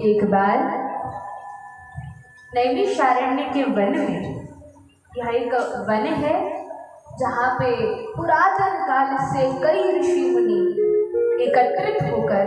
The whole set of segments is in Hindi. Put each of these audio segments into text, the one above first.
एक बार नैमिषारण्य के वन में, यह एक वन है जहाँ पे पुरातन काल से कई ऋषि मुनि एकत्रित होकर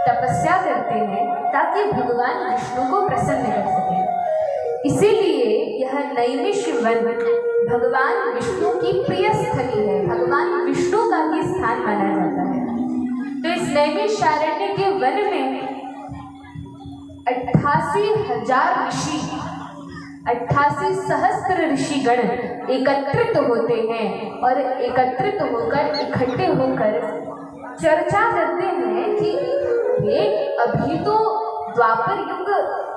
तपस्या करते हैं ताकि भगवान विष्णु को प्रसन्न कर सकें। इसीलिए यह नैमिष वन भगवान विष्णु की प्रिय स्थली है, भगवान विष्णु का ही स्थान माना जाता है। तो इस नैमिषारण्य के वन में 88,000 ऋषि, 88 सहस्त्र ऋषिगण एकत्रित होते हैं और एकत्रित होकर इकट्ठे होकर चर्चा करते हैं कि ये अभी तो द्वापर युग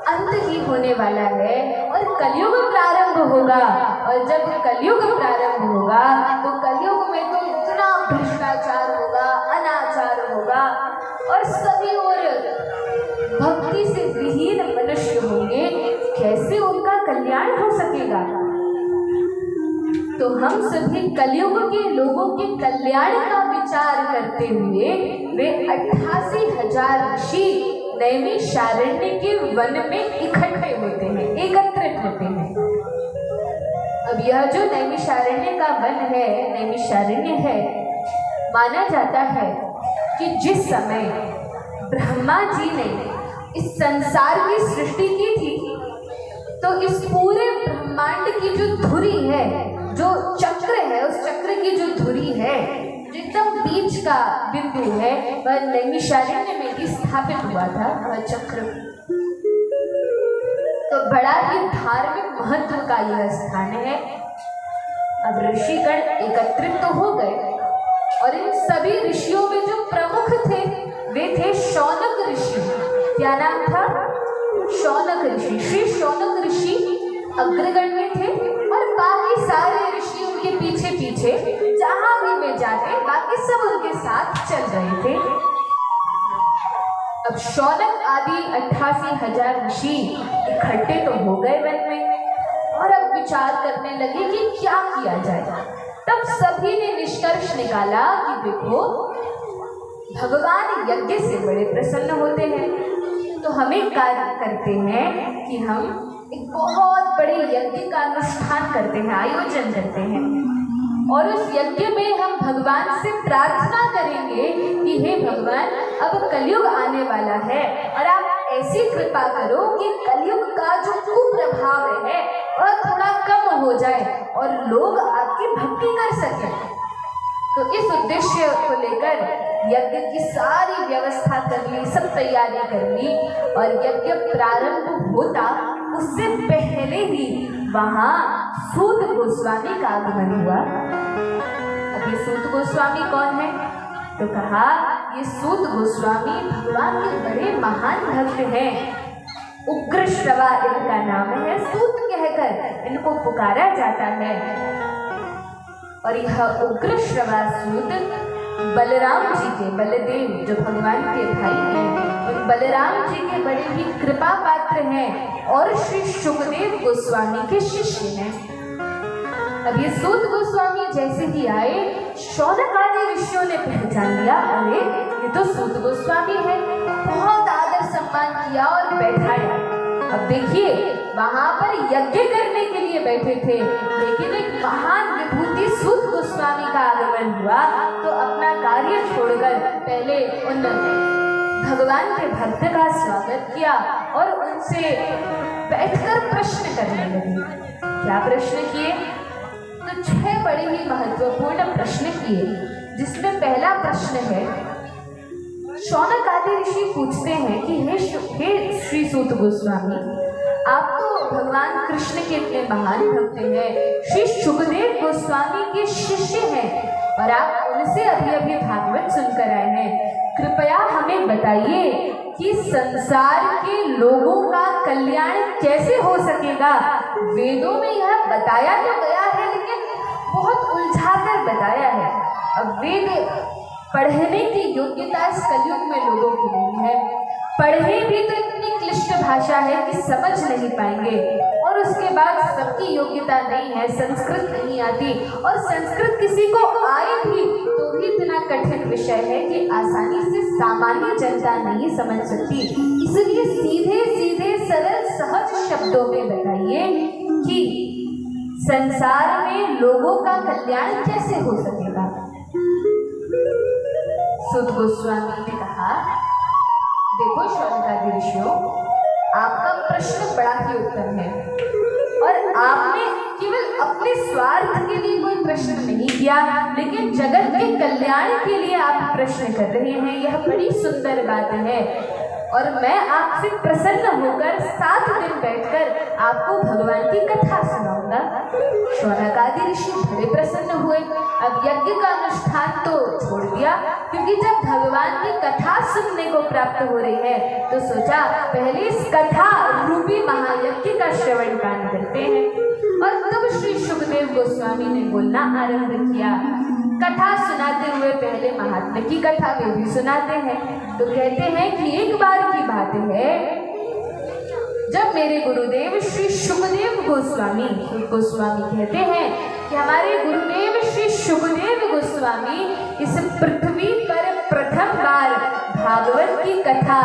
अंत ही होने वाला है और कलयुग प्रारंभ होगा, और जब कलयुग प्रारंभ होगा तो कलयुग में तो इतना भ्रष्टाचार होगा, अनाचार होगा और सभी और भक्ति से विहीन मनुष्य होंगे, कैसे उनका कल्याण हो सकेगा। तो हम सभी कलयुग के लोगों के कल्याण का विचार करते हुए वे 88,000 ऋषि नैमिषारण्य के वन में इकट्ठे होते हैं, एकत्रित होते हैं। अब यह जो नैमिषारण्य का वन है, नैमिषारण्य है, माना जाता है कि जिस समय ब्रह्मा जी ने इस संसार की सृष्टि की थी तो इस पूरे ब्रह्मांड की जो धुरी है, जो चक्र है, उस चक्र की जो धुरी है, जो एकदम बीच का बिंदु है, वह नैमिषारण्य में ही स्थापित हुआ था वह चक्र। तो बड़ा ही धार्मिक महत्व का यह स्थान है। अब ऋषिगण एकत्रित तो हो गए और इन सभी ऋषियों में जो प्रमुख थे वे थे शौनक ऋषि। क्या नाम था? शौनक ऋषि। श्री शौनक ऋषि अग्रगण्य थे और बाकी सारे ऋषि उनके पीछे पीछे जहां भी वे जाते बाकी सब उनके साथ चल रहे थे। अब शौनक आदि 88,000 ऋषि इकट्ठे तो हो गए वन में और अब विचार करने लगे कि क्या किया जाए। तब सभी ने निष्कर्ष निकाला कि देखो, भगवान यज्ञ से बड़े प्रसन्न होते हैं, तो हम एक कार्य करते हैं कि हम एक बहुत बड़े यज्ञ का अनुष्ठान करते हैं, आयोजन करते हैं, और उस यज्ञ में हम भगवान से प्रार्थना करेंगे कि हे भगवान, अब कलयुग आने वाला है और आप ऐसी कृपा करो कि कलयुग का जो कुप्रभाव है वह थोड़ा कम हो जाए और लोग आपकी भक्ति कर सकें। तो इस उद्देश्य को लेकर यज्ञ की सारी व्यवस्था कर ली, सब तैयारी कर ली और यज्ञ प्रारंभ होता उससे पहले ही वहां सूत गोस्वामी का आगमन हुआ। अब ये सूत गोस्वामी कौन है? तो कहा ये सूत गोस्वामी भगवान के बड़े महान भक्त हैं। उग्र श्रवा इनका नाम है, सूत कहकर इनको पुकारा जाता है। और यह उग्र श्रवा सूत बलराम जी के, बलदेव जो भगवान के भाई हैं, उन बलराम जी के बड़े ही कृपा पात्र हैं और श्री सुखदेव गोस्वामी के शिष्य हैं। अब ये सूत गोस्वामी जैसे ही आए, शौनक आदि ऋषियों ने पहचान लिया, अरे ये तो सूत गोस्वामी है, बहुत आदर सम्मान किया और बैठाया। अब देखिए, वहां पर यज्ञ करने के लिए बैठे थे, लेकिन एक महान विभूति सूत गोस्वामी का आगमन हुआ तो अपना कार्य छोड़कर पहले उन भगवान के भक्त का स्वागत किया और उनसे बैठकर प्रश्न करने लगे। क्या प्रश्न किए? तो 6 बड़े ही महत्वपूर्ण प्रश्न किए, जिसमें पहला प्रश्न है, शौनक आदि ऋषि पूछते हैं कि हे श्री सूत गोस्वामी, आप तो भगवान कृष्ण के इतने महान भक्त हैं, श्री सुखदेव गोस्वामी के शिष्य हैं और आप उनसे अभी अभी भागवत सुनकर आए हैं। कृपया हमें बताइए कि संसार के लोगों का कल्याण कैसे हो सकेगा। वेदों में यह बताया तो गया है, लेकिन बहुत उलझा कर बताया है। अब वेद पढ़ने की योग्यता इस कलयुग में लोगों की नहीं है। पढ़े भी तो इतनी क्लिष्ट भाषा है कि समझ नहीं पाएंगे, और उसके बाद सबकी योग्यता नहीं है, संस्कृत नहीं आती, और संस्कृत किसी को आए भी तो भी इतना कठिन विषय है कि आसानी से सामान्य जनता नहीं समझ सकती। इसलिए सीधे सीधे सरल सहज शब्दों में बताइए कि संसार में लोगों का कल्याण कैसे हो सकेगा। सूत गोस्वामी ने कहा, देखो शौनकादि ऋषियों, आपका प्रश्न बड़ा ही उत्तम है, और आपने केवल अपने स्वार्थ के लिए कोई प्रश्न नहीं किया, लेकिन जगत के कल्याण के लिए आप प्रश्न कर रहे हैं। यह बड़ी सुंदर बात है, और मैं आपसे प्रसन्न होकर 7 दिन बैठकर आपको भगवान की कथा सुनाऊंगा। शौनकादि ऋषि बड़े प्रसन्न हुए। अब यज्ञ का अनुष्ठान तो छोड़ दिया, क्योंकि जब भगवान की कथा सुनने को प्राप्त हो रही है तो सोचा पहले इस कथा रूपी महायज्ञ का श्रवण कान करते हैं। और तब श्री सुखदेव गोस्वामी ने बोलना आरंभ किया। कथा सुनाते हुए पहले महात्मा की कथा वे भी सुनाते हैं। तो कहते हैं कि एक बार की बात है, जब मेरे गुरुदेव श्री सुखदेव गोस्वामी कहते हैं कि हमारे गुरुदेव श्री सुखदेव गोस्वामी इस पृथ्वी पर प्रथम बार भागवत की कथा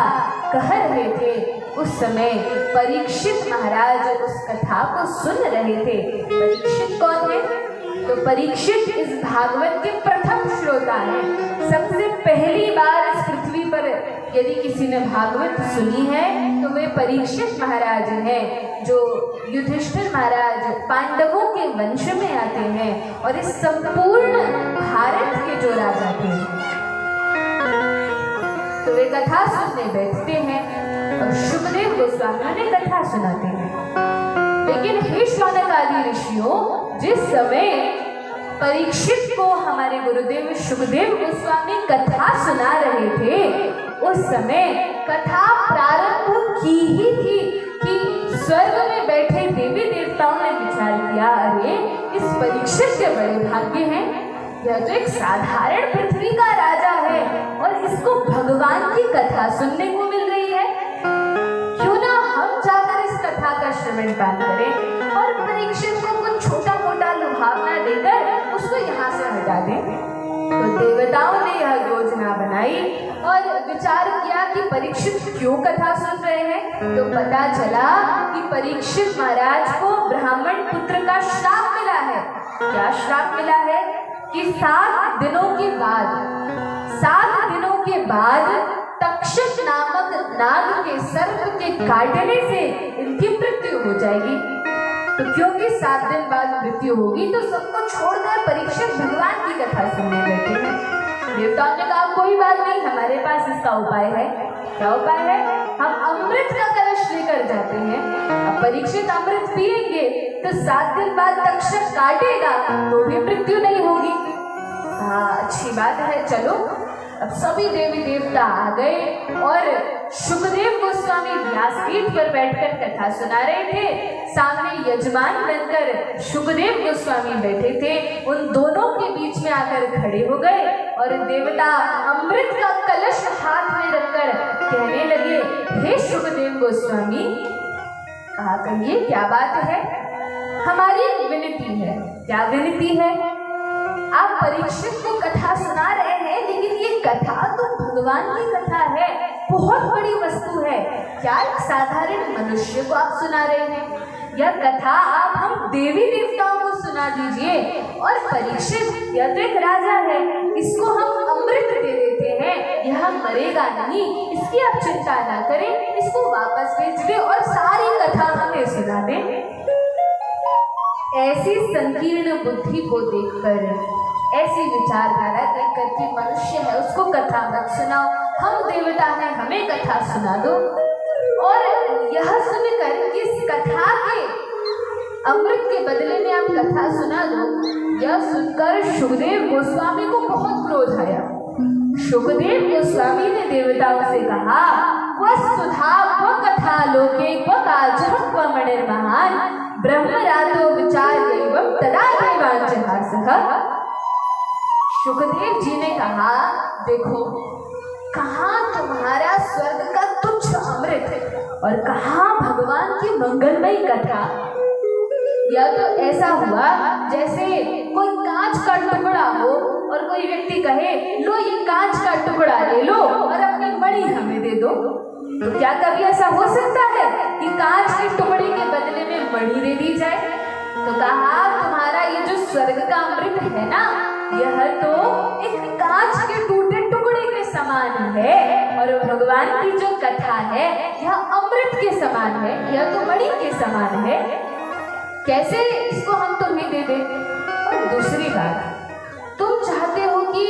कह रहे थे, उस समय परीक्षित महाराज उस कथा को सुन रहे थे। परीक्षित कौन है? तो परीक्षित इस भागवत के प्रथम श्रोता हैं। सबसे पहली बार इस पृथ्वी पर यदि किसी ने भागवत सुनी है तो वे परीक्षित महाराज हैं, जो युधिष्ठिर महाराज पांडवों के वंश में आते हैं और इस संपूर्ण भारत के जो राजा थे। तो वे कथा सुनने बैठते हैं और सुखदेव गोस्वामी ने कथा सुनाते हैं। लेकिन हे शौनकादि ऋषियों, जिस समय परीक्षित को हमारे गुरुदेव सुखदेव गोस्वामी कथा सुना रहे थे, उस समय कथा प्रारंभ की ही थी कि स्वर्ग में बैठे देवी देवताओं ने विचार किया, अरे इस परीक्षित के बड़े भाग्य हैं, यह तो एक साधारण पृथ्वी का राजा है और इसको भगवान की कथा सुनने को मिल रही है, क्यों ना हम जाकर इस कथा का श्रवण पान करें और परीक्षित को कुछ छोटा मोटा लुभावना देकर उसको यहाँ से हटा दें। तो देवताओं ने यह योजना बनाई और विचार किया कि परीक्षित क्यों कथा सुन रहे हैं। तो पता चला कि परीक्षित महाराज को ब्राह्मण पुत्र का श्राप मिला है। क्या श्राप मिला है कि 7 दिनों के बाद तक्षक नामक नाग के सर्प के काटने से इनकी मृत्यु हो जाएगी। तो क्योंकि 7 दिन बाद मृत्यु होगी तो सबको छोड़कर परीक्षित भगवान की कथा सुनने बैठे हैं। देवताओं ने कहा कोई बात नहीं, हमारे पास इसका उपाय है। क्या उपाय है? हम अमृत का कलश लेकर जाते हैं। अब परीक्षित अमृत पिएंगे तो 7 दिन बाद तक्षक काटेगा तो भी मृत्यु नहीं होगी। हाँ, अच्छी बात है, चलो। अब सभी देवी देवता आ गए और सुखदेव गोस्वामी व्यासपीठ पर बैठकर कथा सुना रहे थे। सामने यजमान बनकर सुखदेव गोस्वामी बैठे थे, उन दोनों के बीच में आकर खड़े हो गए और देवता अमृत का कलश हाथ में रखकर कहने लगे, हे सुखदेव गोस्वामी, कहा कहिए क्या बात है? हमारी विनती है। क्या विनती है? आप परीक्षित को कथा सुना रहे हैं, लेकिन ये कथा तो भगवान की कथा है, बहुत बड़ी वस्तु है। क्या एक साधारण मनुष्य को आप सुना रहे हैं? यह कथा आप हम देवी देवताओं को सुना दीजिए। और परीक्षित यह तो एक राजा है, इसको हम अमृत दे देते हैं, यह मरेगा नहीं, इसकी आप चिंता ना करें, इसको वापस भेज दे और सारी कथा हमें सुना दें। ऐसी संकीर्ण बुद्धि को देखकर, ऐसी विचारधारा देखकर कि मनुष्य है उसको कथा मत सुनाओ, हम देवता हैं हमें कथा सुना दो। और यह सुनकर कि इस कथा के अमृत के बदले में आप कथा सुना दो, यह सुनकर सुखदेव गोस्वामी को बहुत क्रोध आया। सुखदेव गोस्वामी ने देवताओं से कहा, वस्तुधा क्व कथा लोके क्व काजः क्व मणिर्महान् ब्रह्मरातो विचार एवं तदा देवांचहासः। सुखदेव जी ने कहा, देखो, कहाँ तुम्हारा स्वर्ग का तुच्छ और कहा भगवान की मंगलमयी कथा। यह तो ऐसा हुआ जैसे कोई कांच का टुकड़ा हो और कोई व्यक्ति कहे लो ये कांच का टुकड़ा ले लो और अपनी मणि हमें दे दो। तो क्या कभी ऐसा हो सकता है कि कांच के टुकड़े के बदले में मणि दे दी जाए? तो कहा तुम्हारा ये जो स्वर्ग का अमृत है ना, यह तो एक कांच के टूटे टुकड़े के समान है और भगवान की जो कथा है यह अमृत के समान है, यह तो मणि के समान है। कैसे इसको हम तुम्हें दे दें? और दूसरी बात, तुम चाहते हो कि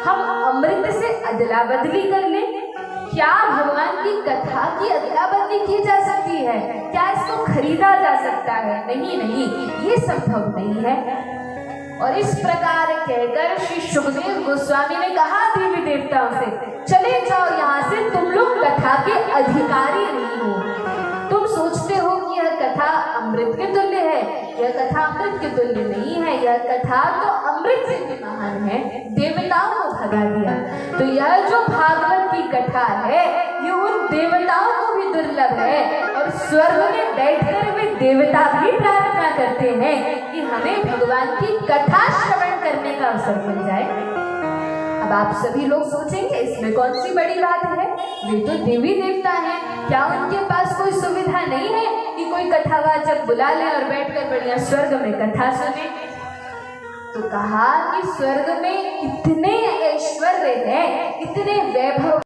हम अमृत से अदला बदली कर लें? क्या भगवान की कथा की अदला बदली की जा सकती है? क्या इसको खरीदा जा सकता है? नहीं नहीं, ये संभव नहीं है। और इस प्रकार कहकर श्री सुखदेव गोस्वामी ने कहा देवी देवताओं से, चले जाओ यहाँ से, तुम लोग कथा के अधिकारी नहीं हो। तुम सोचते हो कि यह कथा अमृत के तुल्य है, यह कथा अमृत के तुल्य नहीं है, यह कथा तो अमृत से भी महान है, देवताओं को भगा दिया। तो यह जो भागवत की कथा है ये उन देवताओं को भी दुर्लभ है और स्वर्ग में बैठकर वे देवता भी प्रार्थना करते हैं कि हमें भगवान की कथा श्रवण करने का अवसर मिल जाए। अब आप सभी लोग सोचेंगे इसमें कौन सी बड़ी बात है, वे तो देवी देवता हैं, क्या उनके पास कोई सुविधा नहीं है कि कोई कथावाचक बुला ले और बैठकर बढ़िया स्वर्ग में कथा सुने? तो कहा कि स्वर्ग में इतने ऐश्वर्य हैं, इतने वैभव